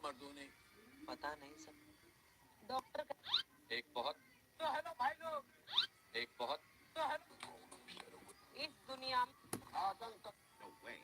मर्दों ने? पता नहीं सर। डॉक्टर एक बहुत तो हेलो भाई लोग, एक बहुत तो हेलो इस दुनिया में आतंक no way.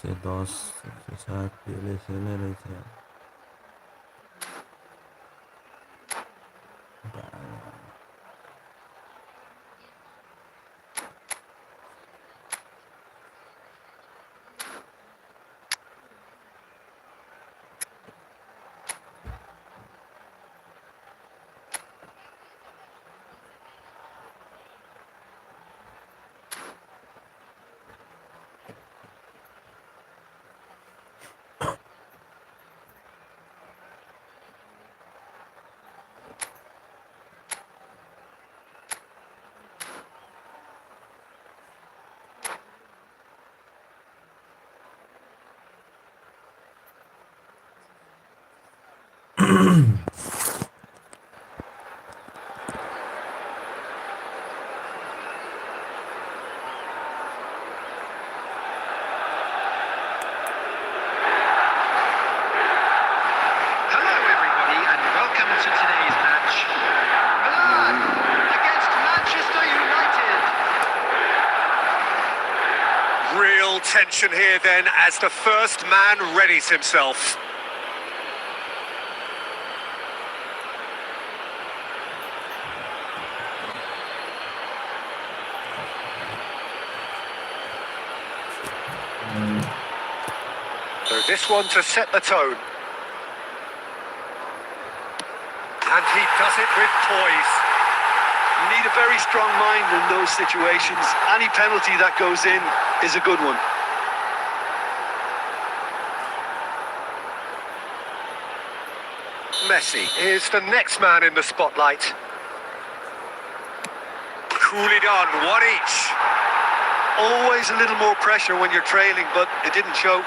से 10 से 7 पीले से ले रही थी। tension here then as the first man readies himself. So this one to set the tone. And he does it with poise. You need a very strong mind in those situations. Any penalty that goes in is a good one. Messi is the next man in the spotlight. Coolly done, one each. Always a little more pressure when you're trailing, but it didn't show.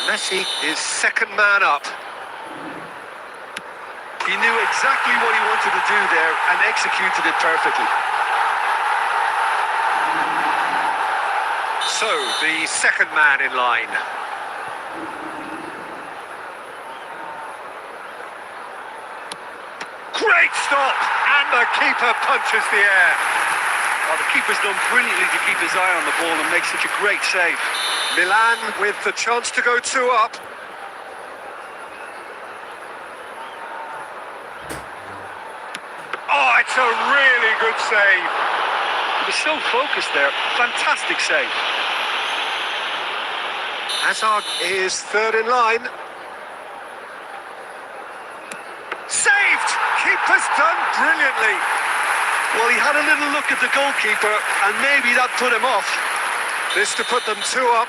Messi is second man up. He knew exactly what he wanted to do there and executed it perfectly. So, the second man in line. Great stop! And the keeper punches the air. Well, the keeper's done brilliantly to keep his eye on the ball and make such a great save. Milan with the chance to go 2 up. Oh, it's a really good save. He was so focused there. Fantastic save. Hazard is third in line. Saved! Keeper's done brilliantly. Well, he had a little look at the goalkeeper and maybe that put him off. This to put them 2 up.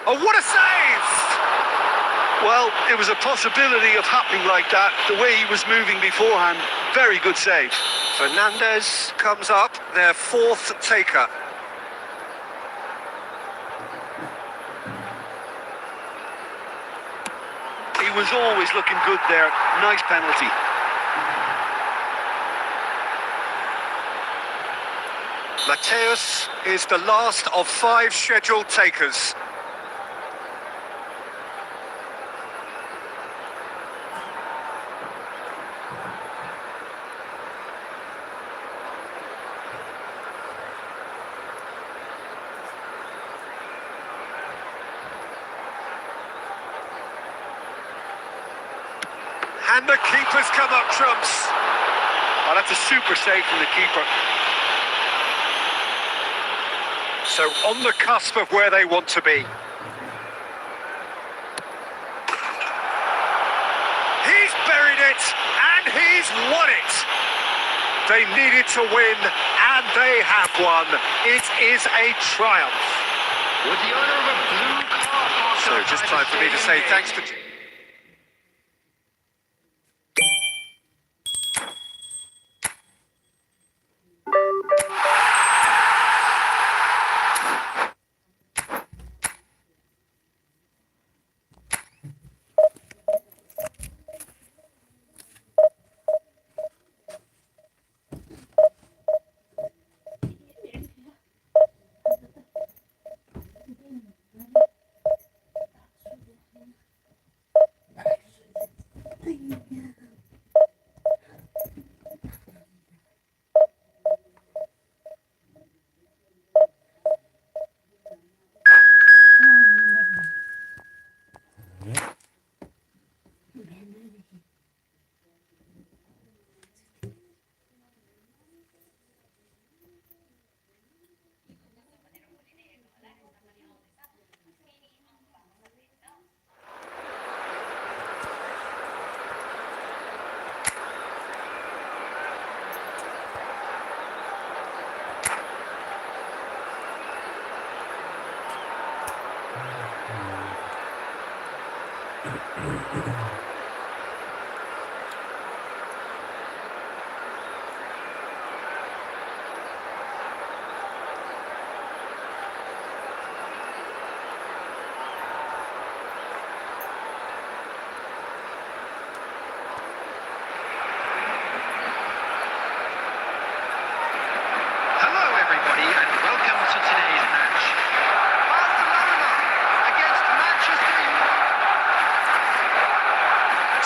Oh, what a save! Well, it was a possibility of happening like that. The way he was moving beforehand, very good save. Fernandez comes up, their fourth taker. He was always looking good there. Nice penalty. Mateus is the last of 5 scheduled takers. And the keeper's come up trumps. Oh, that's a super save from the keeper. So on the cusp of where they want to be. He's buried it, and he's won it. They needed to win, and they have won. It is a triumph. With the honor of a blue car. So just time for me to say thanks to...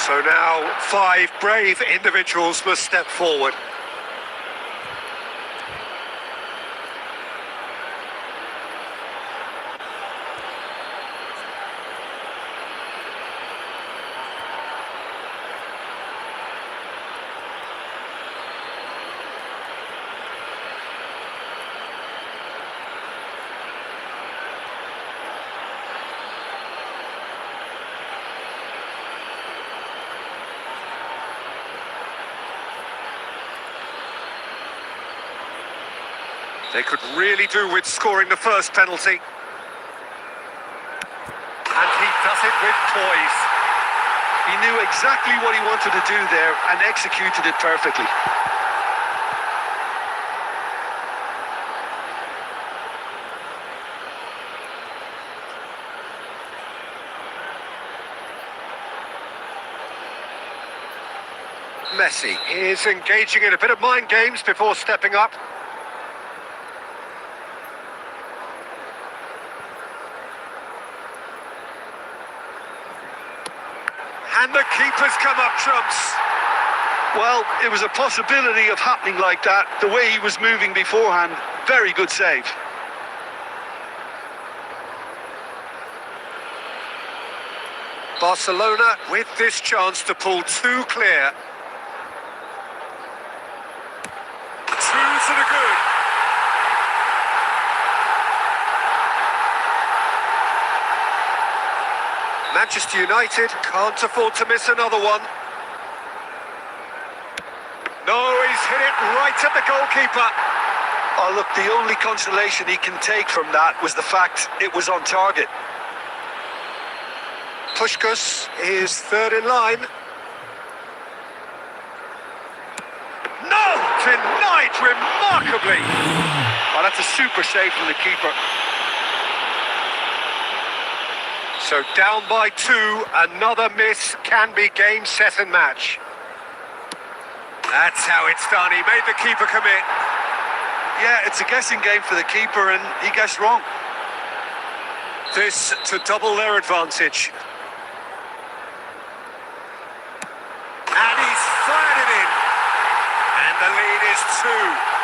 So now 5 brave individuals must step forward. They could really do with scoring the first penalty. And he does it with poise. He knew exactly what he wanted to do there and executed it perfectly. Messi is engaging in a bit of mind games before stepping up. And the keeper's come up trumps. Well, it was a possibility of happening like that, the way he was moving beforehand. Very good save. Barcelona with this chance to pull 2 clear. 2 to the good. Manchester United can't afford to miss another one. No, he's hit it right at the goalkeeper. Oh, look, the only consolation he can take from that was the fact it was on target. Puskás is third in line. No! Denied remarkably. Oh, that's a super save from the keeper. So down by 2, another miss can be game, set and match. That's how it's done. He made the keeper commit. Yeah, it's a guessing game for the keeper and he guessed wrong. This to double their advantage. And he's fired it in. And the lead is 2.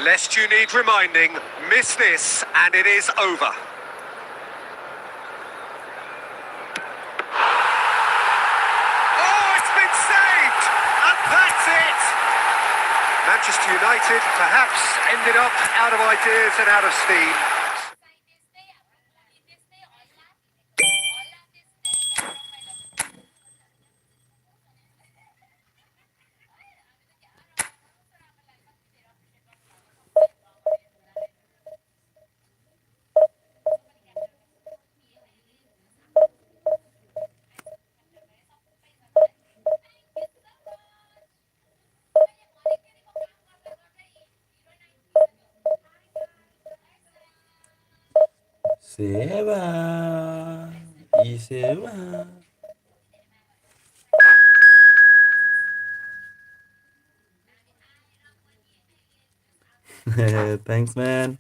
Lest you need reminding, miss this and it is over. Oh, it's been saved! And that's it! Manchester United perhaps ended up out of ideas and out of steam. Se va. Y se va. Thanks, man.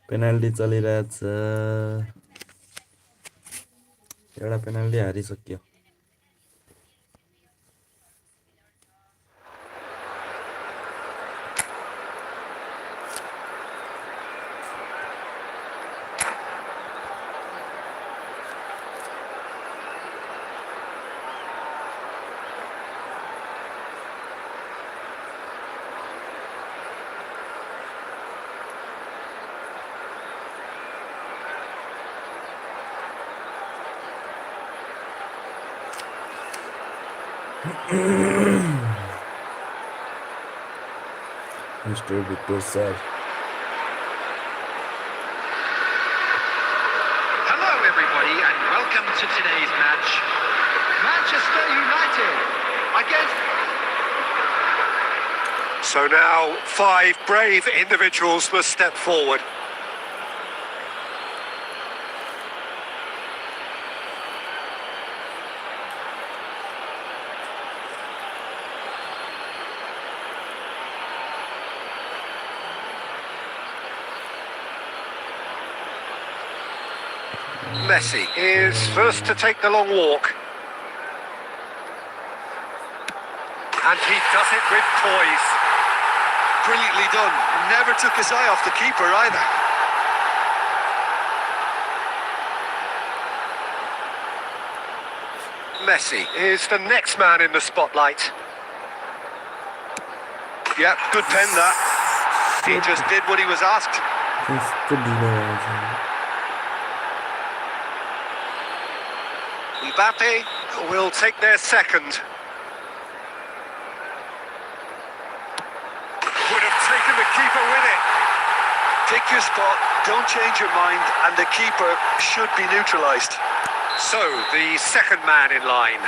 Penalty चलिरहेछ एउटा penalty हारिसक्यो Mr. Victor sir. Hello, everybody, and welcome to today's match. Manchester United against... So now 5 brave individuals must step forward. Messi is first to take the long walk. And he does it with poise. Brilliantly done. Never took his eye off the keeper either. Messi is the next man in the spotlight. Yeah, good pen that. He just did what he was asked. Just Mbappe will take their second. Would have taken the keeper with it. Pick your spot, don't change your mind, and the keeper should be neutralised. So, the second man in line.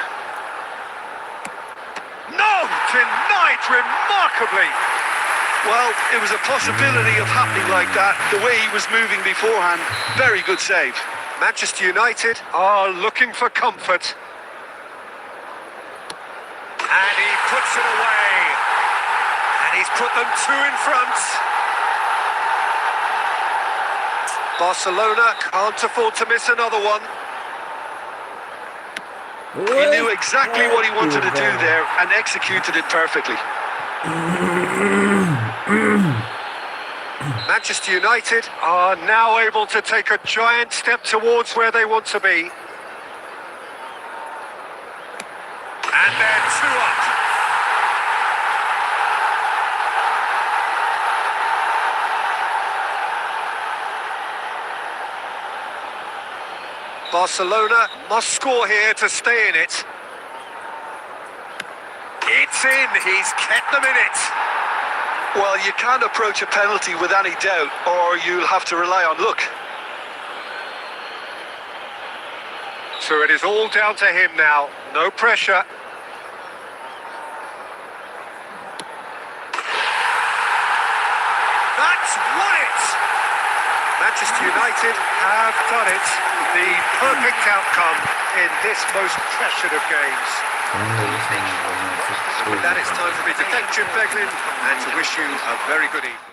No! Denied remarkably! Well, it was a possibility of happening like that, the way he was moving beforehand. Very good save. Manchester United are looking for comfort. And he puts it away. And he's put them two in front. Barcelona can't afford to miss another one. He knew exactly what he wanted to do there and executed it perfectly. Manchester United are now able to take a giant step towards where they want to be. And they're two up. Barcelona must score here to stay in it. It's in, he's kept them in it. Well, you can't approach a penalty with any doubt, or you'll have to rely on luck. So it is all down to him now, no pressure. That's won it! Manchester United have done it. The perfect outcome in this most pressured of games. And with that, it's time for me to thank Jim Beglin and to wish you a very good evening.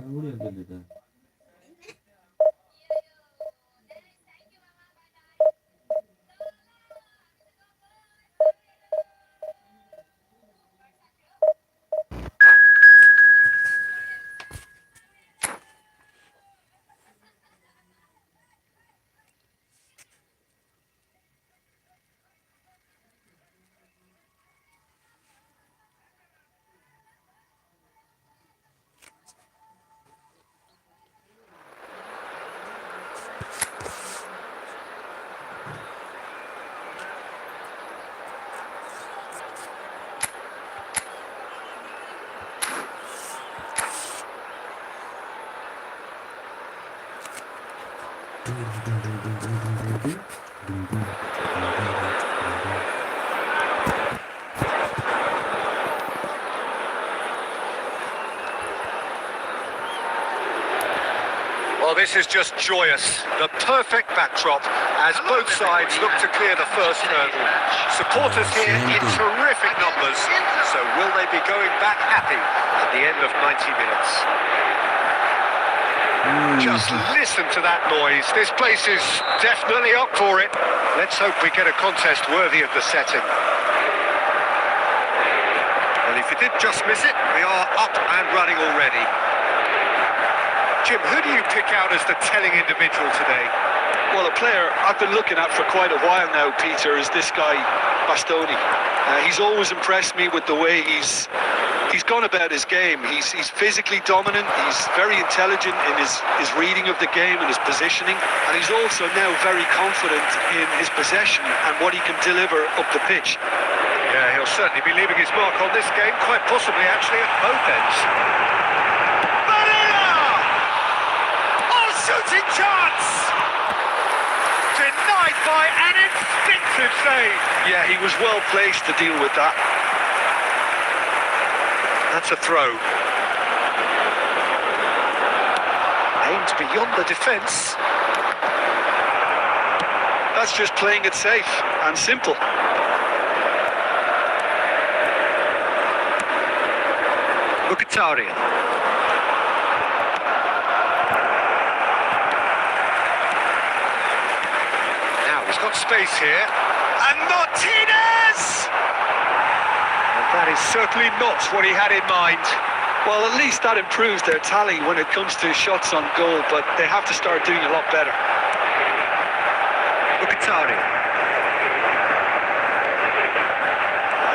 우리 애들이래. Well, this is just joyous. The perfect backdrop as both sides look to clear the first hurdle. Supporters here in terrific numbers. So will they be going back happy at the end of 90 minutes? Just listen to that noise. This place is definitely up for it. Let's hope we get a contest worthy of the setting. Well, if you did just miss it, we are up and running already. Jim, who do you pick out as the telling individual today? Well, a player I've been looking at for quite a while now, Peter, is this guy, Bastoni. He's always impressed me with the way he's gone about his game. He's physically dominant, he's very intelligent in his reading of the game and his positioning, and he's also now very confident in his possession and what he can deliver up the pitch. Yeah, he'll certainly be leaving his mark on this game, quite possibly actually at both ends. Shooting chance! Denied by an instinctive save. Yeah, he was well placed to deal with that. That's a throw. Aimed beyond the defence. That's just playing it safe and simple. Mkhitaryan. He's got space here, and Martinez! And that is certainly not what he had in mind. Well, at least that improves their tally when it comes to shots on goal, but they have to start doing a lot better. Mkhitaryan.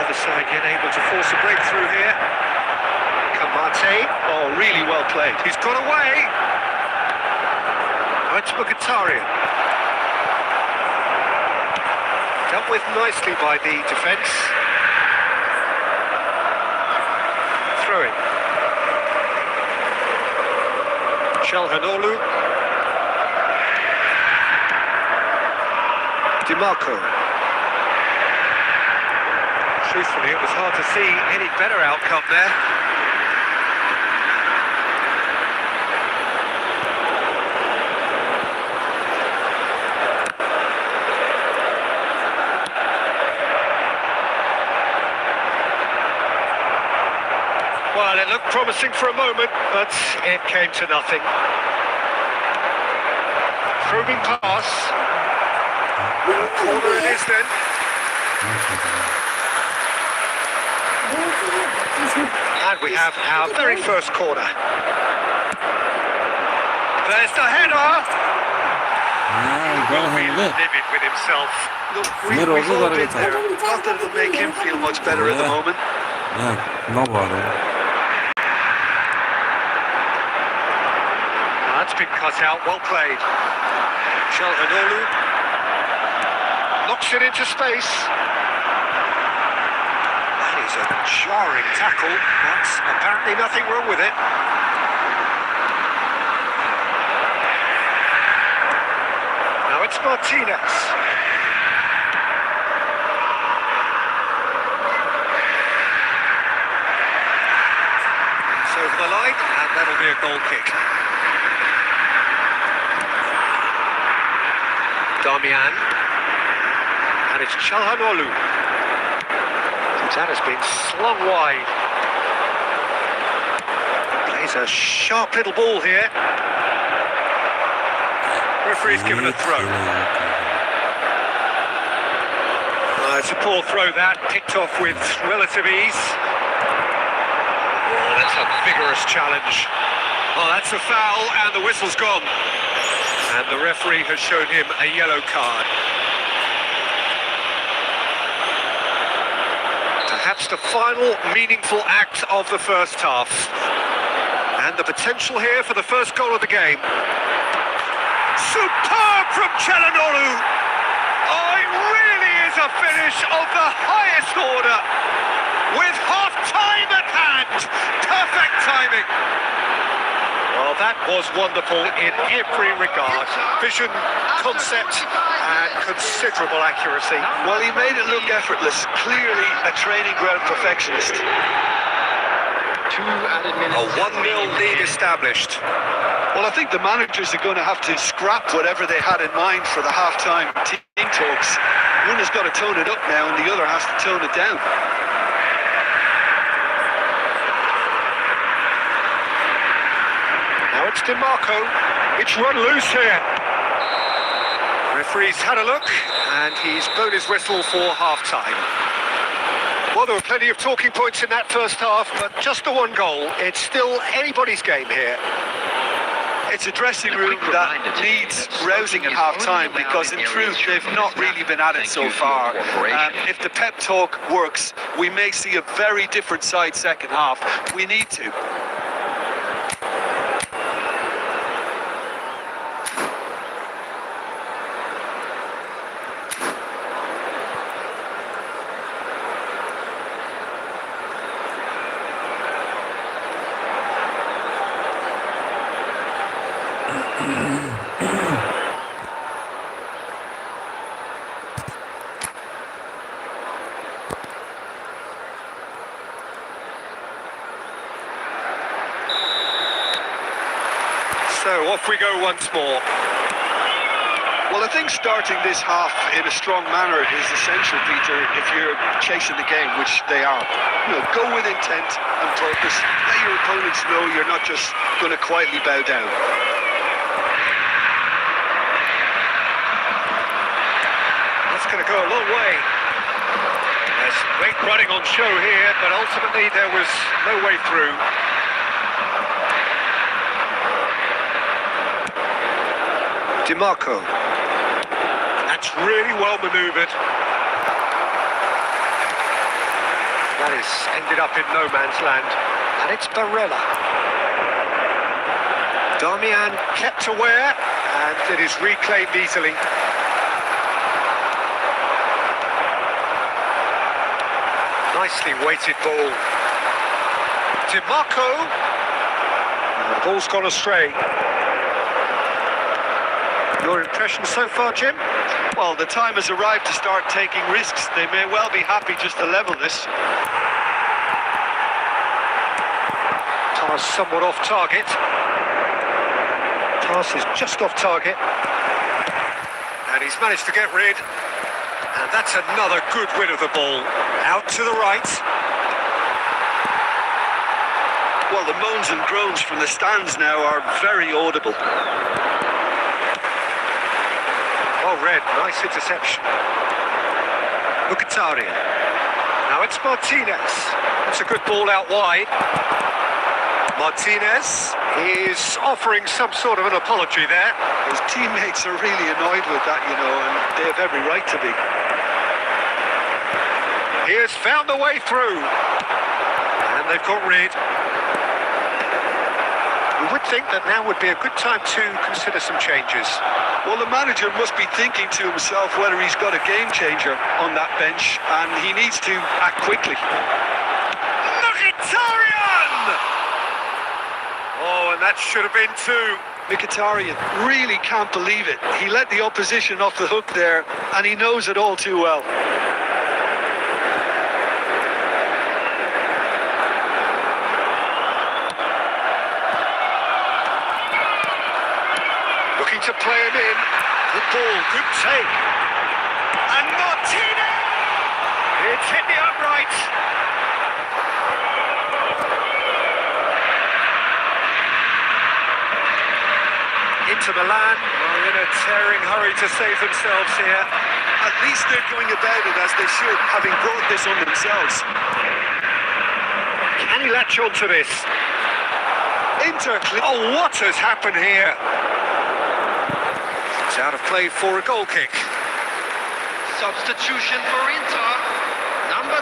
Either side yet able to force a breakthrough here. Kamate. Oh, really well played. He's got away. Oh, it's Mkhitaryan. Dealt with nicely by the defence. Throwing. Çalhanoğlu. DiMarco. Truthfully, it was hard to see any better outcome there. Well, it looked promising for a moment, but it came to nothing. Probing pass. Corner it is then. And we have our very first corner. There's the header. Will be livid with himself. Look, we've all been there. Not that it'll make him feel much better at the moment. Yeah, no bother. That's been cut out, well played. Çalhanoğlu knocks it into space. That is a jarring tackle, but apparently nothing wrong with it. Now it's Martinez. It's over the line, and that'll be a goal kick. Damian, and it's Çalhanoğlu. That has been slung wide. Plays It's a sharp little ball here. Referee's given a throw. It's a poor throw that, picked off with relative ease. Oh, that's a vigorous challenge. Oh, that's a foul, and the whistle's gone. And the referee has shown him a yellow card. Perhaps the final meaningful act of the first half. And the potential here for the first goal of the game. Superb from Çalhanoğlu! Oh, it really is a finish of the highest order. With half-time at hand. Perfect timing. Well, that was wonderful in every regard. Vision, concept, and considerable accuracy. Well, he made it look effortless. Clearly a training ground perfectionist. 2 added minutes. A 1-0 lead established. Well, I think the managers are going to have to scrap whatever they had in mind for the half-time team talks. One has got to tone it up now, and the other has to tone it down. Now it's DiMarco. It's run loose here. Referee's had a look, and he's blown his whistle for half-time. Well, there were plenty of talking points in that first half, but just the one goal. It's still anybody's game here. It's a dressing room that needs rousing at half-time, because in truth they've not really been at it so far. If the pep talk works, we may see a very different side second half. We need to. So off we go once more. Well, I think starting this half in a strong manner is essential, Peter, if you're chasing the game, which they are. You know, go with intent and purpose. Let your opponents know you're not just going to quietly bow down. That's going to go a long way. There's great running on show here, but ultimately there was no way through. DiMarco. That's really well manoeuvred. That is ended up in no man's land. And it's Barella. Darmian kept aware, and it is reclaimed easily. Nicely weighted ball. DiMarco. And the ball's gone astray. Your impression so far, Jim? Well, the time has arrived to start taking risks. They may well be happy just to level this. Pass somewhat off target. Pass is just off target. And he's managed to get rid. And that's another good win of the ball. Out to the right. Well, the moans and groans from the stands now are very audible. Oh, Red, nice interception. Mkhitaryan. Now it's Martinez. That's a good ball out wide. Martinez is offering some sort of an apology there. His teammates are really annoyed with that, you know, and they have every right to be. He has found a way through. And they've got rid. You would think that now would be a good time to consider some changes. Well, the manager must be thinking to himself whether he's got a game changer on that bench, and he needs to act quickly. Mkhitaryan! Oh, and that should have been two. Mkhitaryan really can't believe it. He let the opposition off the hook there, and he knows it all too well. To play him in. Good ball, good take. And Martinez! It's hit the upright. Inter Milan are in a tearing hurry to save themselves here. At least they're going about it as they should, having brought this on themselves. Can he latch on to this? Inter, oh, what has happened here? It's out of play for a goal kick. Substitution for Inter. Number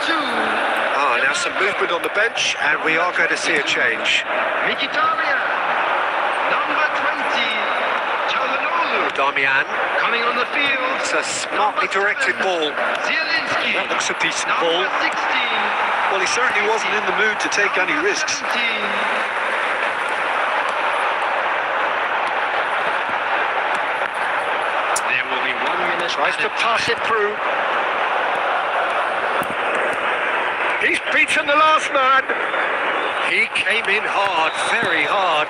32. Now some movement on the bench, and we are going to see a change. Mkhitaryan. Number 20. Çalhanoğlu. Damian. Coming on the field. It's a smartly directed ball. Zielinski. That looks a decent Number ball. 16. Well, he certainly wasn't in the mood to take any risks. 17. There will be 1 minute. Tries to pass it through. He's beaten the last man. He came in hard, very hard.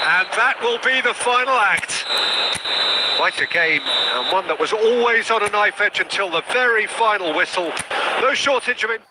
And that will be the final act. Quite a game, and one that was always on a knife edge until the very final whistle. No shortage of it.